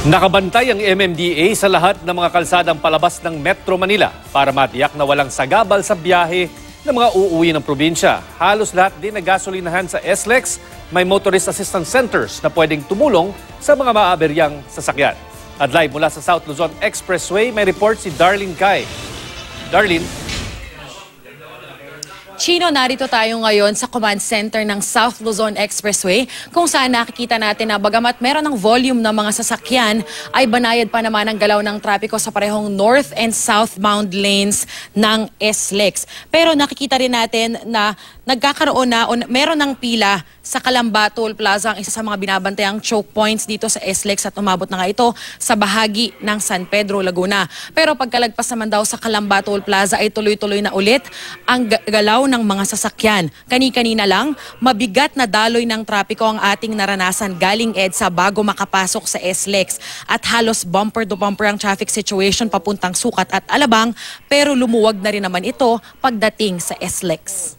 Nakabantay ang MMDA sa lahat ng mga kalsadang palabas ng Metro Manila para matiyak na walang sagabal sa biyahe ng mga uuwi ng probinsya. Halos lahat din na gasolinahan sa SLEX may motorist assistance centers na pwedeng tumulong sa mga maaberyang sasakyan. At live mula sa South Luzon Expressway, may report si Darlene Kai. Darlene. Chino, narito tayo ngayon sa command center ng South Luzon Expressway kung saan nakikita natin na bagamat meron ng volume ng mga sasakyan ay banayad pa naman ang galaw ng trapiko sa parehong north and southbound lanes ng SLEX. Pero nakikita rin natin na nagkakaroon na o meron ng pila sa Calamba Toll Plaza, ang isa sa mga binabantayang choke points dito sa SLEX at umabot na nga ito sa bahagi ng San Pedro, Laguna. Pero pagkalagpas naman daw sa Calamba Toll Plaza ay tuloy-tuloy na ulit ang galaw ng mga sasakyan. Kani-kanina lang, mabigat na daloy ng trapiko ang ating naranasan galing EDSA bago makapasok sa SLEX. At halos bumper-to-bumper ang traffic situation papuntang Sukat at Alabang, pero lumuwag na rin naman ito pagdating sa SLEX.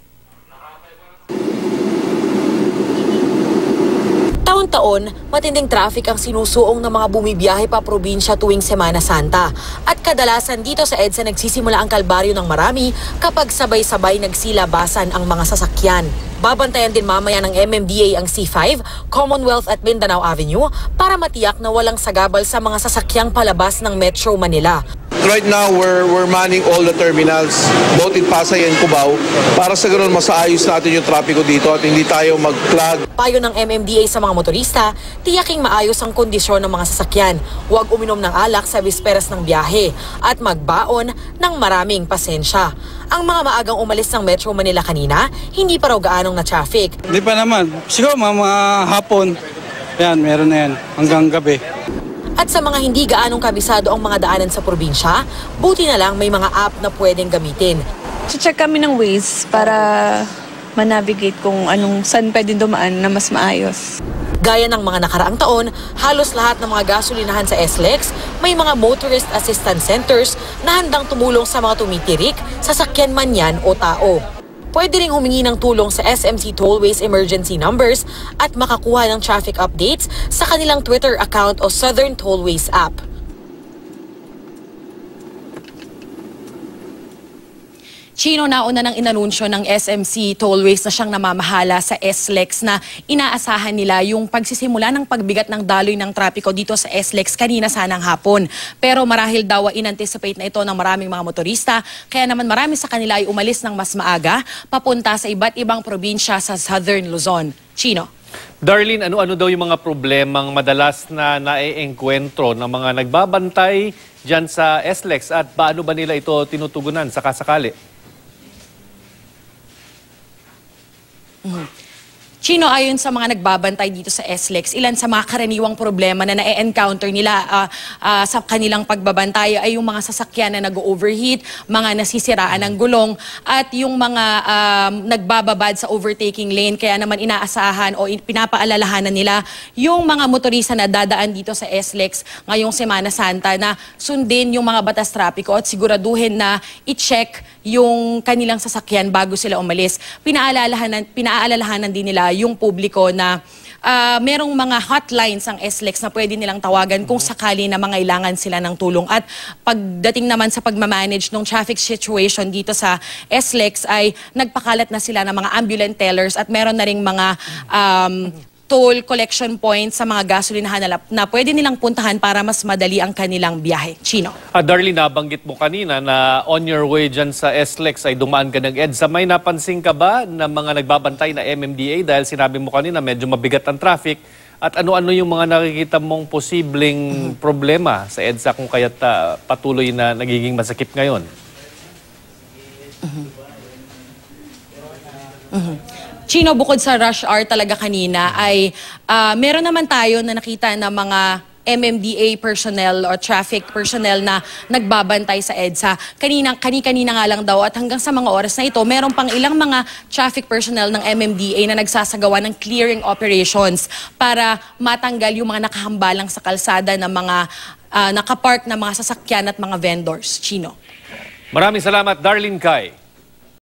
Taon-taon, matinding traffic ang sinusuong ng mga bumibiyahe pa probinsya tuwing Semana Santa. At kadalasan dito sa EDSA nagsisimula ang kalbaryo ng marami kapag sabay-sabay nagsilabasan ang mga sasakyan. Babantayan din mamaya ng MMDA ang C5, Commonwealth at Mindanao Avenue para matiyak na walang sagabal sa mga sasakyang palabas ng Metro Manila. Right now, we're manning all the terminals, both in Pasay and Cubao, para sa ganoon masaayos natin yung trapiko dito at hindi tayo mag-clog. Payo ng MMDA sa mga motorista, tiyaking maayos ang kondisyon ng mga sasakyan. Huwag uminom ng alak sa bisperas ng biyahe at magbaon ng maraming pasensya. Ang mga maagang umalis ng Metro Manila kanina, hindi pa raw gaanong na traffic. Hindi pa naman. Siguro mga hapon, yan, meron na yan hanggang gabi. At sa mga hindi gaanong kabisado ang mga daanan sa probinsya, buti na lang may mga app na pwedeng gamitin. Check kami ng Waze para manavigate kung saan pwedeng dumaan na mas maayos. Gaya ng mga nakaraang taon, halos lahat ng mga gasolinahan sa SLEX may mga motorist assistance centers na handang tumulong sa mga tumitirik, sasakyan man yan o tao. Pwede ring humingi ng tulong sa SMC Tollways emergency numbers at makakuha ng traffic updates sa kanilang Twitter account o Southern Tollways app. Chino, nauna ng inanunsyo ng SMC Tollways na siyang namamahala sa SLEX na inaasahan nila yung pagsisimula ng pagbigat ng daloy ng trapiko dito sa SLEX kanina sanang hapon. Pero marahil daw in-anticipate na ito ng maraming mga motorista, kaya naman marami sa kanila ay umalis ng mas maaga papunta sa iba't ibang probinsya sa Southern Luzon. Chino. Darlene, ano-ano daw yung mga problemang madalas na naiengkwentro ng mga nagbabantay dyan sa SLEX at paano ba nila ito tinutugunan sa kasakali? Chino, ayon sa mga nagbabantay dito sa SLEX, ilan sa mga karaniwang problema na na-encounter nila sa kanilang pagbabantay ay yung mga sasakyan na nag-overheat, mga nasisiraan ng gulong, at yung mga nagbababad sa overtaking lane. Kaya naman inaasahan o pinapaalalahanan nila yung mga motorista na dadaan dito sa SLEX ngayong Semana Santa na sundin yung mga batas trapiko at siguraduhin na i-check yung kanilang sasakyan bago sila umalis. Pinaalalahanan din nila yung publiko na merong mga hotlines ang SLEX na pwede nilang tawagan kung sakali na mangailangan sila ng tulong. At pagdating naman sa pagmamanage ng traffic situation dito sa SLEX ay nagpakalat na sila ng mga ambulant tellers at meron na ring mga toll collection points sa mga gasolinahan na pwede nilang puntahan para mas madali ang kanilang biyahe. Chino. Darlene, nabanggit mo kanina na on your way dyan sa SLEX ay dumaan ka ng EDSA. May napansin ka ba na mga nagbabantay na MMDA dahil sinabi mo kanina medyo mabigat ang traffic? At ano-ano yung mga nakikita mong posibleng problema sa EDSA kung kaya't patuloy na nagiging masakip ngayon? Chino, bukod sa rush hour talaga kanina ay meron naman tayo na nakita na mga MMDA personnel or traffic personnel na nagbabantay sa EDSA. Kanina nga lang daw at hanggang sa mga oras na ito, meron pang ilang mga traffic personnel ng MMDA na nagsasagawa ng clearing operations para matanggal yung mga nakahambalang sa kalsada ng mga nakapark na mga sasakyan at mga vendors. Chino. Maraming salamat, Darlene Kai.